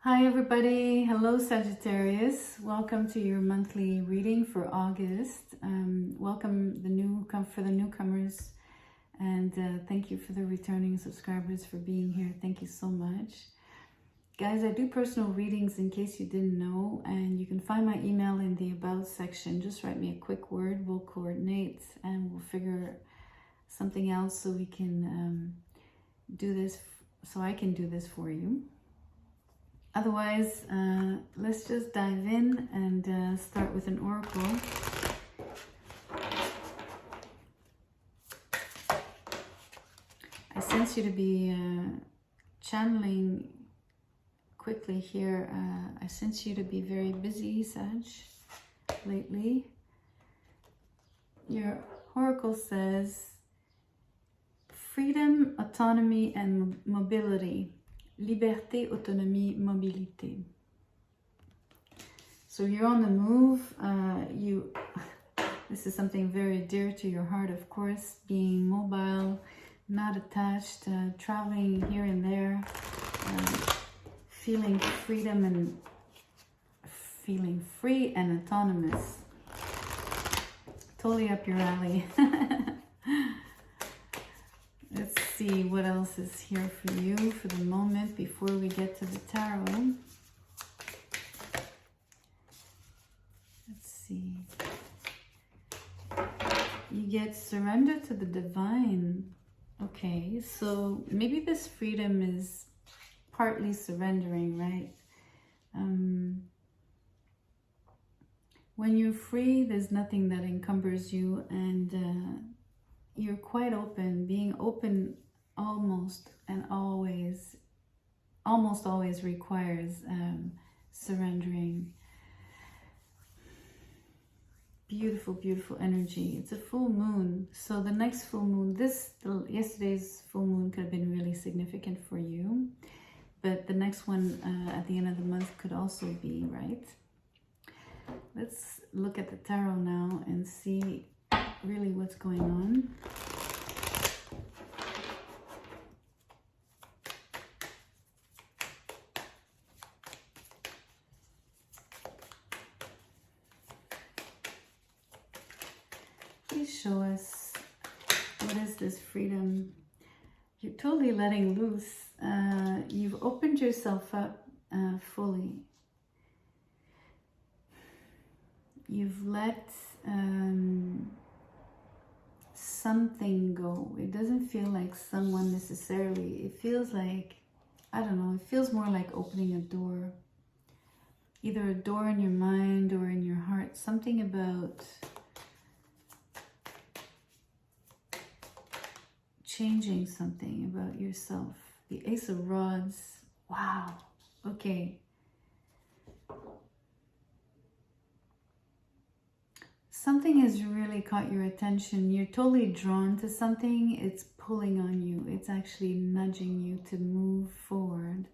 Hi everybody, hello Sagittarius. Welcome to your monthly reading for August. Welcome for the newcomers, and thank you for the returning subscribers for being here. Thank you so much. Guys, I do personal readings in case you didn't know, and you can find my email in the About section. Just write me a quick word, we'll coordinate, and we'll figure something else so we can do this, so I can do this for you. Otherwise, let's just dive in and start with an oracle. I sense you to be channeling quickly here. I sense you to be very busy, Sag, lately. Your oracle says freedom, autonomy, and mobility. Liberté, autonomie, mobilité. So you're on the move. This is something very dear to your heart, of course. Being mobile, not attached, traveling here and there, feeling freedom and feeling free and autonomous. Totally up your alley. Let's see what else is here for you for the moment before we get to the tarot. Let's see. You get surrender to the divine. Okay, so maybe this freedom is partly surrendering, right? When you're free, there's nothing that encumbers you, and you're quite open. Being open almost always requires surrendering. Beautiful, beautiful energy. It's a full moon. So the next full moon, yesterday's full moon could have been really significant for you, but the next one at the end of the month could also be, right? Let's look at the tarot now and see really what's going on. Please show us, what is this freedom? You're totally letting loose. You've opened yourself up fully. You've let something go. It doesn't feel like someone necessarily. It feels like, I don't know, it feels more like opening a door. Either a door in your mind or in your heart. Something about changing something about yourself. The Ace of Rods. Wow. Okay. Something has really caught your attention. You're totally drawn to something. It's pulling on you. It's actually nudging you to move forward.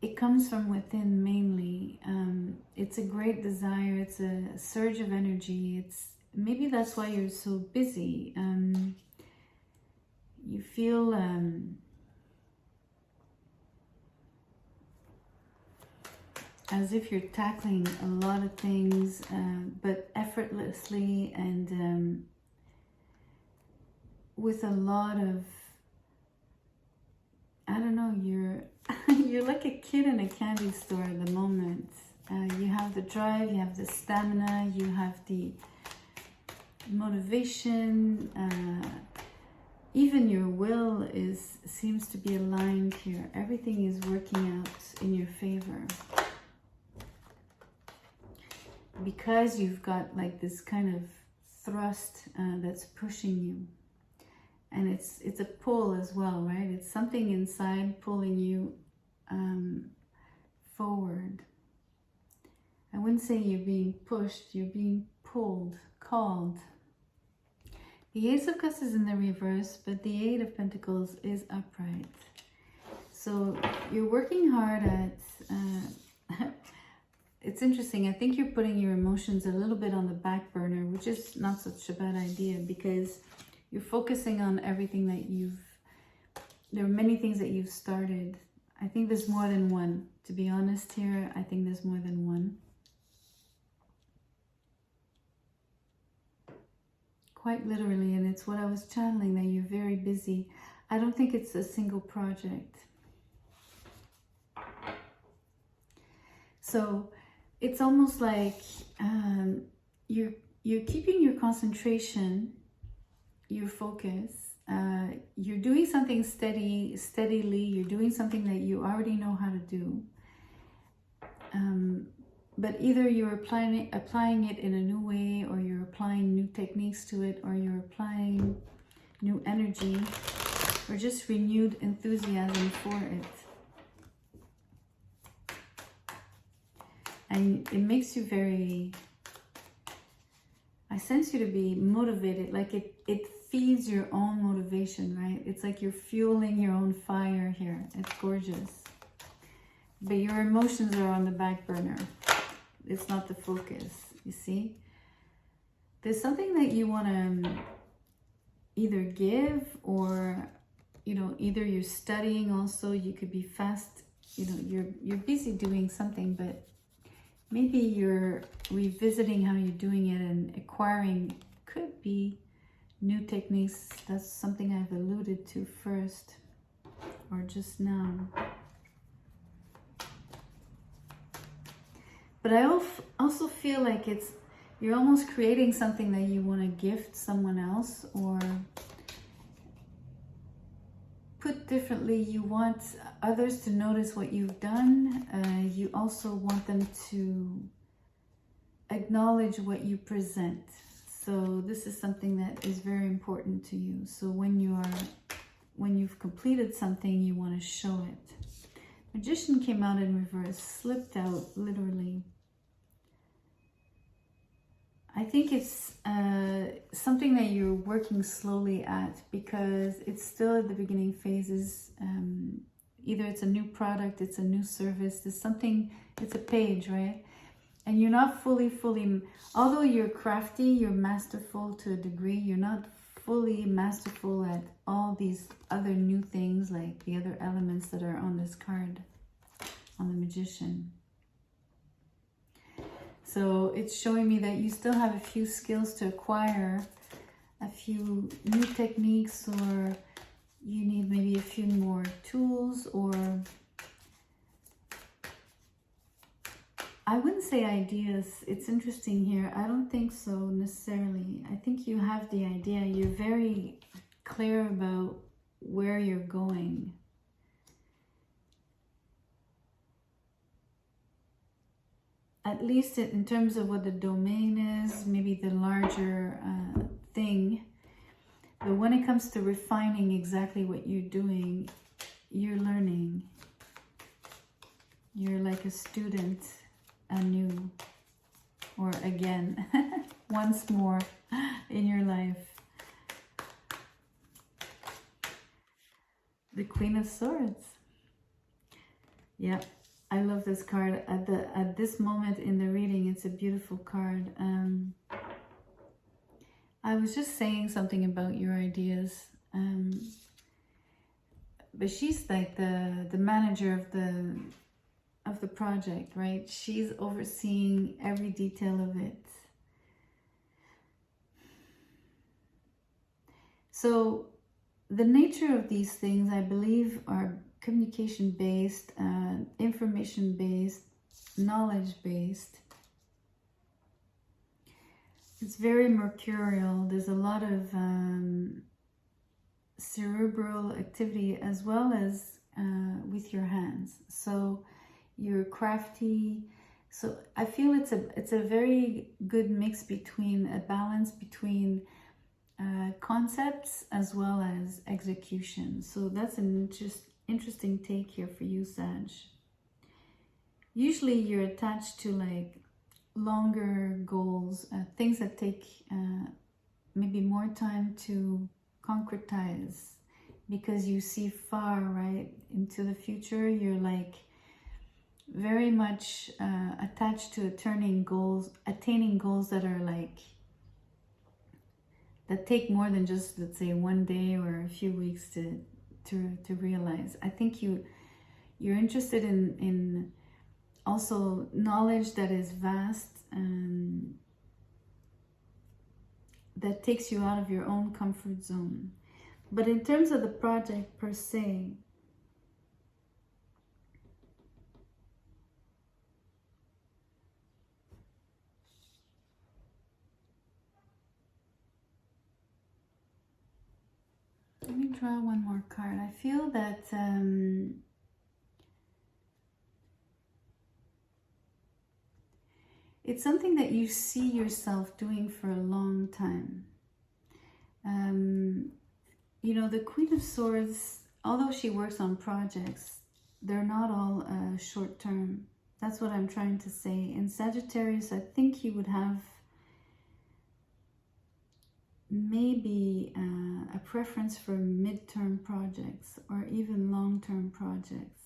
It comes from within mainly. It's a great desire. It's a surge of energy. Maybe that's why you're so busy. You feel as if you're tackling a lot of things, but effortlessly and with a lot of, I don't know, you're like a kid in a candy store at the moment. You have the drive, you have the stamina, you have the motivation, even your will seems to be aligned here. Everything is working out in your favor. Because you've got like this kind of thrust that's pushing you, and it's a pull as well, right? It's something inside pulling you forward. I wouldn't say you're being pushed, you're being pulled, called. The Ace of Cups is in the reverse, but the Eight of Pentacles is upright. So you're working hard at it's interesting. I think you're putting your emotions a little bit on the back burner, which is not such a bad idea, because you're focusing on everything that you've there are many things that you've started. I think there's more than one. To be honest here, I think there's more than one. Quite literally, and it's what I was channeling, that you're very busy. I don't think it's a single project. So it's almost like you're keeping your concentration, your focus. You're doing something steadily. You're doing something that you already know how to do. But either you're applying it in a new way, or you're applying new techniques to it, or you're applying new energy, or just renewed enthusiasm for it. And it makes you very, I sense you to be motivated, like it feeds your own motivation, right? It's like you're fueling your own fire here. It's gorgeous. But your emotions are on the back burner. It's not the focus, you see? There's something that you want to either give, or, you know, either you're studying also. You could be fast, you know, you're busy doing something, but maybe you're revisiting how you're doing it and acquiring, could be new techniques. That's something I've alluded to first, or just now. But I also feel like you're almost creating something that you want to gift someone else, or put differently, you want others to notice what you've done. You also want them to acknowledge what you present. So this is something that is very important to you. So when you've completed something, you want to show it. Magician came out in reverse, slipped out literally. I think it's something that you're working slowly at, because it's still at the beginning phases. Either it's a new product, it's a new service, it's something, it's a page, right? And you're not fully, although you're crafty, you're masterful to a degree, you're not fully masterful at all these other new things, like the other elements that are on this card, on the Magician. So it's showing me that you still have a few skills to acquire, a few new techniques, or you need maybe a few more tools, or I wouldn't say ideas. It's interesting here. I don't think so necessarily. I think you have the idea. You're very clear about where you're going. At least in terms of what the domain is, maybe the larger thing. But when it comes to refining exactly what you're doing, you're learning. You're like a student anew, or again, once more in your life. The Queen of Swords. Yep. I love this card. At this moment in the reading, it's a beautiful card. I was just saying something about your ideas, but she's like the manager of the project, right? She's overseeing every detail of it. So the nature of these things, I believe, are communication-based, information-based, knowledge-based. It's very mercurial. There's a lot of cerebral activity, as well as with your hands. So you're crafty. So I feel it's a very good mix between a balance between concepts as well as execution. So that's an interesting take here for you, Sag. Usually you're attached to like longer goals, things that take maybe more time to concretize, because you see far, right, into the future. You're like very much attached to attaining goals that are like, that take more than just, let's say, one day or a few weeks to to realize. I think you're interested in also knowledge that is vast and that takes you out of your own comfort zone. But in terms of the project per se, let me draw one more card. I feel that it's something that you see yourself doing for a long time. You know, the Queen of Swords, although she works on projects, they're not all short term. That's what I'm trying to say. In Sagittarius, I think you would have maybe a preference for midterm projects or even long-term projects.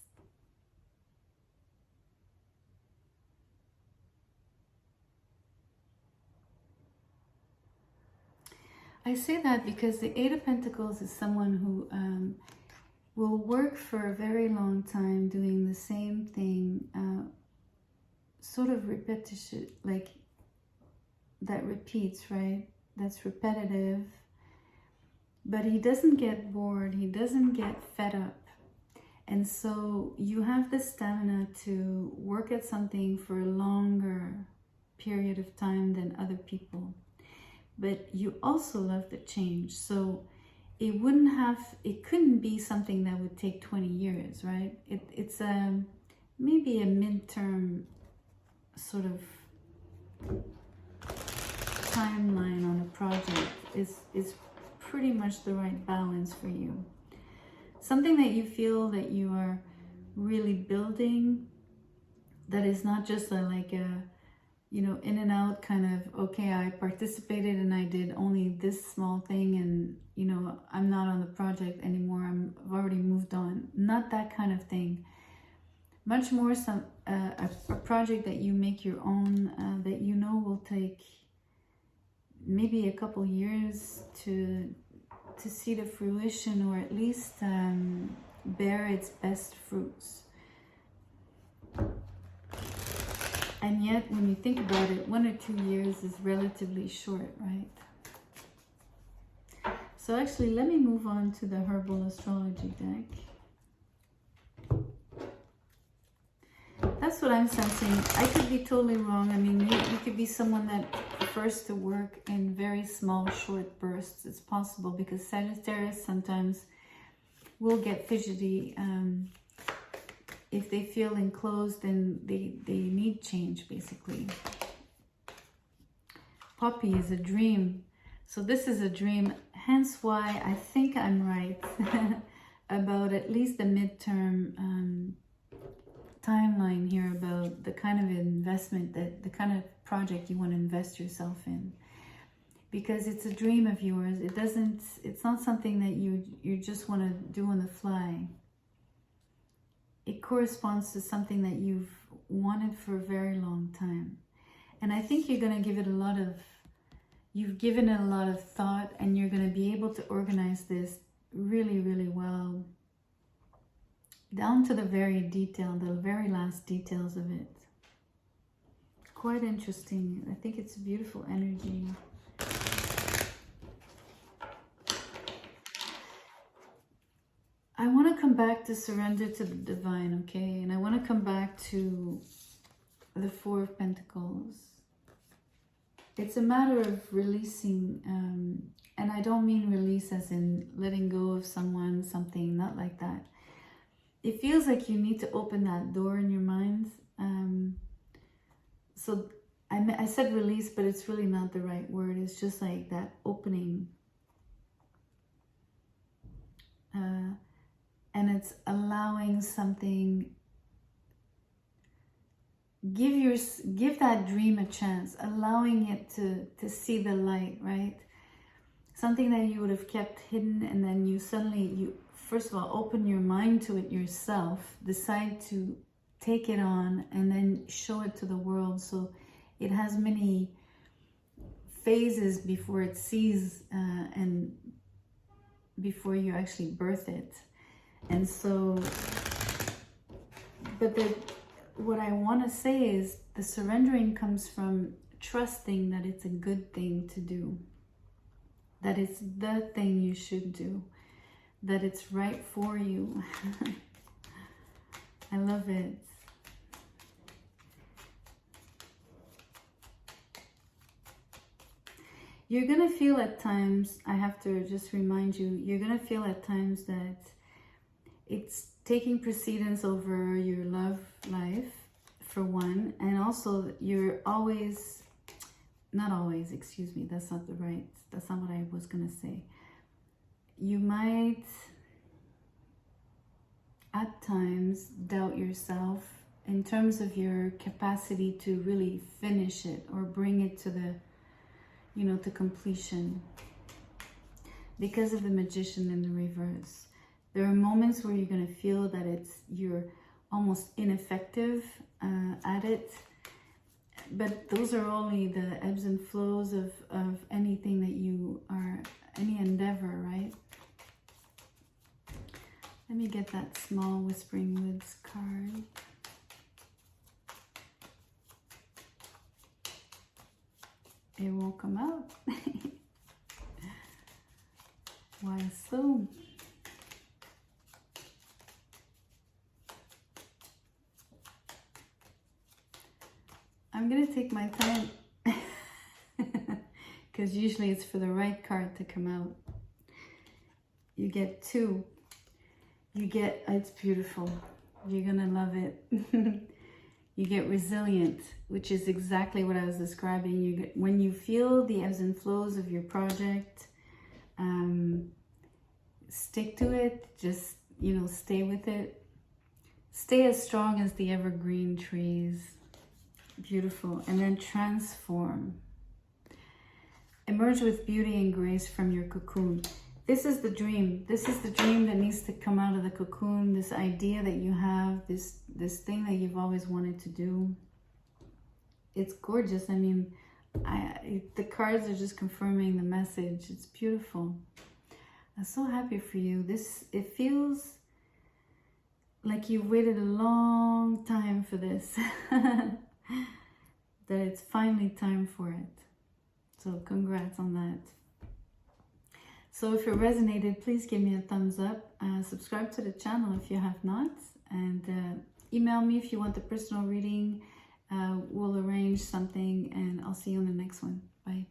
I say that because the Eight of Pentacles is someone who will work for a very long time doing the same thing, sort of repetition, like that repeats, right? That's repetitive, but he doesn't get bored, he doesn't get fed up. And so you have the stamina to work at something for a longer period of time than other people. But you also love the change. So it couldn't be something that would take 20 years, right? It's maybe a midterm sort of timeline on a project is pretty much the right balance for you. Something that you feel that you are really building, that is not just like a, you know, in and out kind of, okay, I participated and I did only this small thing and, you know, I'm not on the project anymore, I've already moved on. Not that kind of thing. Much more a project that you make your own, that you know will take maybe a couple years to see the fruition, or at least bear its best fruits. And yet, when you think about it, 1 or 2 years is relatively short, right? So actually, let me move on to the herbal astrology deck. That's what I'm sensing. I could be totally wrong. I mean, you could be someone that prefers to work in very small, short bursts. It's possible, because Sagittarius sometimes will get fidgety. If they feel enclosed, then they need change, basically. Poppy is a dream. So this is a dream, hence why I think I'm right about at least the midterm timeline here, about the kind of investment, the kind of project you want to invest yourself in. Because it's a dream of yours. It's not something that you just want to do on the fly. It corresponds to something that you've wanted for a very long time. And I think you're going to give it you've given it a lot of thought, and you're going to be able to organize this really, really well, down to the very detail, the very last details of it. Quite interesting. I think it's a beautiful energy. I want to come back to surrender to the divine, okay? And I want to come back to the Four of Pentacles. It's a matter of releasing, and I don't mean release as in letting go of someone, something, not like that. It feels like you need to open that door in your mind. So I said release, but it's really not the right word. It's just like that opening. And it's allowing something, give that dream a chance, allowing it to see the light, right? Something that you would have kept hidden, and then you suddenly, first of all, open your mind to it yourself, decide to take it on, and then show it to the world. So it has many phases before it sees, and before you actually birth it. And so, but what I want to say is the surrendering comes from trusting that it's a good thing to do, that it's the thing you should do, that it's right for you. I love it. You're gonna feel at times, I have to just remind you, you're gonna feel at times that it's taking precedence over your love life, for one, and also you're always, not always, excuse me, that's not what I was gonna say. You might at times doubt yourself in terms of your capacity to really finish it or bring it to the, to completion, because of the Magician in the reverse. There are moments where you're going to feel that you're almost ineffective at it, but those are only the ebbs and flows of anything that you are, any endeavor, right? Let me get that small Whispering Woods card. It won't come out. Why so? I'm gonna take my time because usually it's for the right card to come out. You get two. You get, it's beautiful. You're gonna love it. You get resilient, which is exactly what I was describing. You get, when you feel the ebbs and flows of your project, stick to it. Just, stay with it. Stay as strong as the evergreen trees. Beautiful. And then transform. Emerge with beauty and grace from your cocoon. This is the dream. This is the dream that needs to come out of the cocoon. This idea that you have, this thing that you've always wanted to do. It's gorgeous. I mean, the cards are just confirming the message. It's beautiful. I'm so happy for you. It feels like you've waited a long time for this. That it's finally time for it. So congrats on that. So if it resonated, please give me a thumbs up. Subscribe to the channel if you have not. And email me if you want a personal reading. We'll arrange something and I'll see you on the next one. Bye.